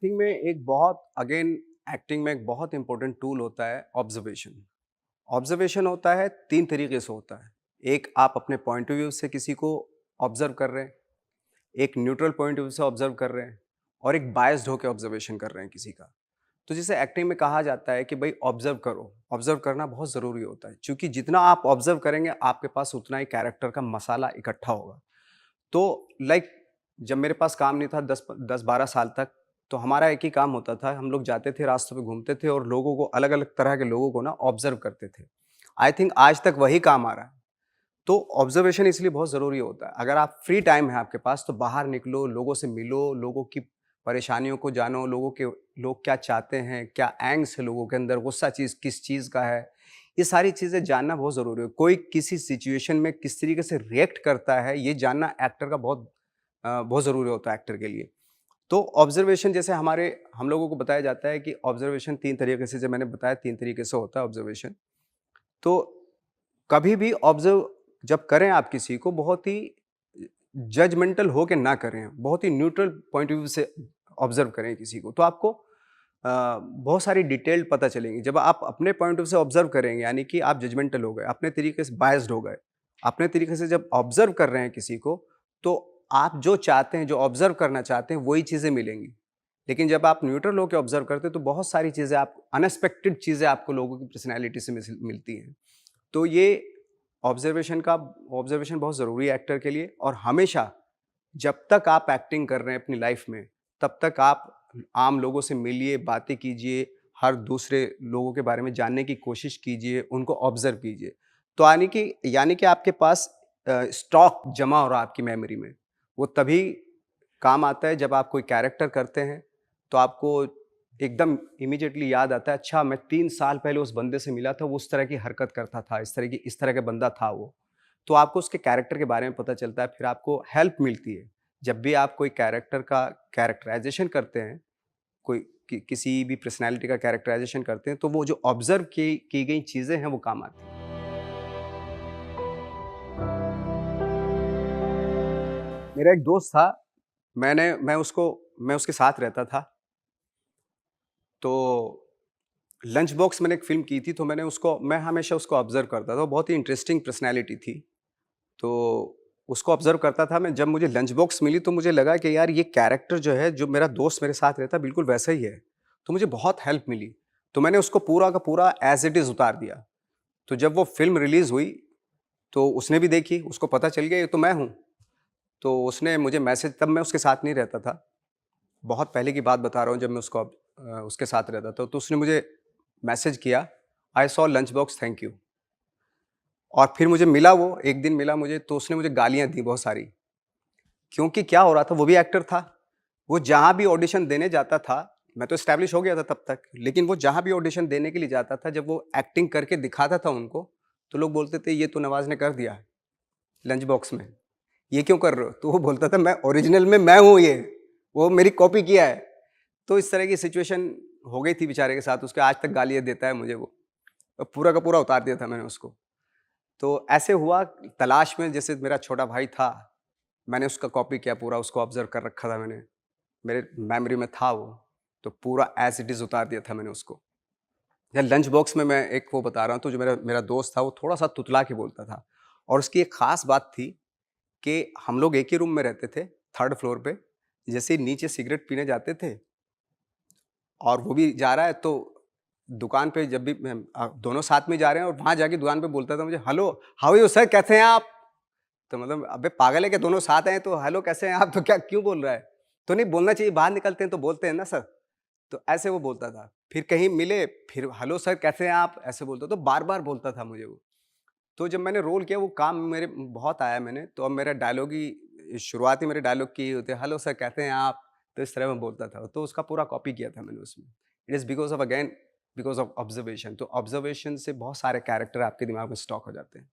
Acting में एक बहुत अगेन एक्टिंग में एक बहुत इंपॉर्टेंट टूल होता है ऑब्जर्वेशन। ऑब्जर्वेशन होता है 3 तरीके से होता है। एक आप अपने पॉइंट ऑफ व्यू से किसी को ऑब्जर्व कर रहे हैं, एक न्यूट्रल पॉइंट ऑफ व्यू से ऑब्जर्व कर रहे हैं और एक बायस्ड होकर ऑब्जर्वेशन कर रहे हैं किसी का। तो जैसे एक्टिंग में कहा जाता है कि भाई ऑब्जर्व करो, ऑब्जर्व करना बहुत ज़रूरी होता है क्योंकि जितना आप ऑब्जर्व करेंगे आपके पास उतना ही कैरेक्टर का मसाला इकट्ठा होगा। तो लाइक जब मेरे पास काम नहीं था 10-12 साल तक, तो हमारा एक ही काम होता था, हम लोग जाते थे, रास्तों पे घूमते थे और लोगों को अलग-अलग तरह के लोगों को ना ऑब्ज़र्व करते थे। आई थिंक आज तक वही काम आ रहा है। तो ऑब्ज़र्वेशन इसलिए बहुत ज़रूरी होता है। अगर आप फ्री टाइम है आपके पास तो बाहर निकलो, लोगों से मिलो, लोगों की परेशानियों को जानो, लोग क्या चाहते हैं, क्या एंग्स है लोगों के अंदर, गुस्सा चीज़ किस चीज़ का है, ये सारी चीज़ें जानना बहुत ज़रूरी है। कोई किसी सिचुएशन में किस तरीके से रिएक्ट करता है, ये जानना एक्टर का बहुत ज़रूरी होता है एक्टर के लिए। तो ऑब्ज़र्वेशन जैसे हम लोगों को बताया जाता है कि ऑब्ज़र्वेशन 3 तरीके से जो मैंने बताया 3 तरीके से होता है ऑब्ज़र्वेशन। तो कभी भी ऑब्ज़र्व जब करें आप किसी को बहुत ही जजमेंटल होके ना करें, बहुत ही न्यूट्रल पॉइंट ऑफ व्यू से ऑब्ज़र्व करें किसी को। तो आपको बहुत सारी डिटेल्ड पता चलेंगी। जब आप अपने पॉइंट ऑफ व्यू से ऑब्ज़र्व करेंगे यानी कि आप जजमेंटल हो गए, अपने तरीके से बायस्ड हो गए। अपने तरीके से जब ऑब्ज़र्व कर रहे हैं किसी को, तो आप जो चाहते हैं, जो ऑब्ज़र्व करना चाहते हैं, वही चीज़ें मिलेंगी। लेकिन जब आप न्यूट्रल होके ऑब्ज़र्व करते हैं, तो बहुत सारी चीज़ें आप अनएक्सपेक्टेड चीज़ें आपको लोगों की पर्सनैलिटी से मिलती हैं। तो ये ऑब्ज़र्वेशन बहुत ज़रूरी है एक्टर के लिए और हमेशा जब तक आप एक्टिंग कर रहे हैं अपनी लाइफ़ में, तब तक आप आम लोगों से मिलिए, बातें कीजिए, हर दूसरे लोगों के बारे में जानने की कोशिश कीजिए, उनको ऑब्ज़र्व कीजिए। तो यानी कि आपके पास स्टॉक जमा हो रहा है आपकी मेमोरी में। वो तभी काम आता है जब आप कोई कैरेक्टर करते हैं, तो आपको एकदम इमीडिएटली याद आता है, अच्छा मैं 3 साल पहले उस बंदे से मिला था, वो उस तरह की हरकत करता था, इस तरह का बंदा था वो। तो आपको उसके कैरेक्टर के बारे में पता चलता है, फिर आपको हेल्प मिलती है। जब भी आप कोई कैरेक्टर का कैरेक्टराइज़ेशन करते हैं, किसी भी पर्सनैलिटी का कैरेक्टराइज़ेशन करते हैं, तो वो जो ऑब्ज़र्व की गई चीज़ें हैं, वो काम आती हैं। मेरा एक दोस्त था, मैंने मैं उसके साथ रहता था, तो लंच बॉक्स मैंने एक फ़िल्म की थी, तो मैं हमेशा उसको ऑब्ज़र्व करता था, वो बहुत ही इंटरेस्टिंग पर्सनैलिटी थी। तो उसको ऑब्ज़र्व करता था मैं, जब मुझे लंच बॉक्स मिली तो मुझे लगा कि यार ये कैरेक्टर जो है, जो मेरा दोस्त मेरे साथ रहता है बिल्कुल वैसा ही है। तो मुझे बहुत हेल्प मिली। तो मैंने उसको पूरा का पूरा एज़ इट इज़ उतार दिया। तो जब वो फ़िल्म रिलीज़ हुई, तो उसने भी देखी, उसको पता चल गया ये तो मैं हूँ। तो उसने मुझे मैसेज तब मैं उसके साथ नहीं रहता था। बहुत पहले की बात बता रहा हूँ जब मैं उसके साथ रहता था। तो उसने मुझे मैसेज किया, I saw lunch box thank you. और फिर मुझे मिला वो, एक दिन मिला मुझे तो उसने मुझे गालियाँ दी बहुत सारी। क्योंकि क्या हो रहा था, वो भी एक्टर था। वो जहाँ भी ऑडिशन देने जाता था, मैं तो एस्टेब्लिश हो गया था तब तक, लेकिन वो जहाँ भी ऑडिशन देने के लिए जाता था, जब वो एक्टिंग करके दिखाता था उनको, तो लोग बोलते थे, "ये तो नवाज़ ने कर दिया है, लंच बॉक्स में। ये क्यों कर रहे हो?" तो वो बोलता था, "मैं ओरिजिनल में मैं हूँ ये, वो मेरी कॉपी किया है।" तो इस तरह की सिचुएशन हो गई थी बेचारे के साथ, उसके आज तक गालियाँ देता है मुझे वो। पूरा का पूरा उतार दिया था मैंने उसको। तो ऐसे हुआ तलाश में जैसे मेरा छोटा भाई था, मैंने उसका कॉपी किया पूरा, उसको ऑब्ज़र्व कर रखा था मैंने। मेरे मेमोरी में था वो, तो पूरा एज़ इट इज़ उतार दिया था मैंने उसको। या लंच बॉक्स में मैं एक वो बता रहा हूँ, तो जो मेरा मेरा दोस्त था, वो थोड़ा-सा तुतला के बोलता था और उसकी एक ख़ास बात थी कि हम लोग एक ही रूम में रहते थे, 3rd फ्लोर पे। जैसे ही नीचे सिगरेट पीने जाते थे और वो भी जा रहा है, तो दुकान पे जब भी दोनों साथ में जा रहे हैं और वहाँ जाके दुकान पे बोलता था मुझे, "hello, how are you sir, कैसे हैं आप?" तो मतलब अबे पागल है क्या, दोनों साथ हैं तो हेलो कैसे हैं आप, तो क्या क्यों बोल रहा है? तो नहीं बोलना चाहिए, बाहर निकलते हैं तो बोलते हैं ना सर। तो ऐसे वो बोलता था। फिर कहीं मिले, फिर हेलो सर कैसे हैं आप? ऐसे बोलता, तो बार-बार बोलता था मुझे वो। तो जब मैंने रोल किया वो काम मेरे बहुत आया मैंने, तो अब मेरा डायलॉग ही शुरुआती मेरे डायलॉग की होते हैं, हेलो सर कैसे हैं आप? तो इस तरह मैं बोलता था। तो उसका पूरा कॉपी किया था मैंने उसमें। It is because of observation. तो ऑब्ज़र्वेशन से बहुत सारे कैरेक्टर आपके दिमाग में स्टॉक हो जाते हैं।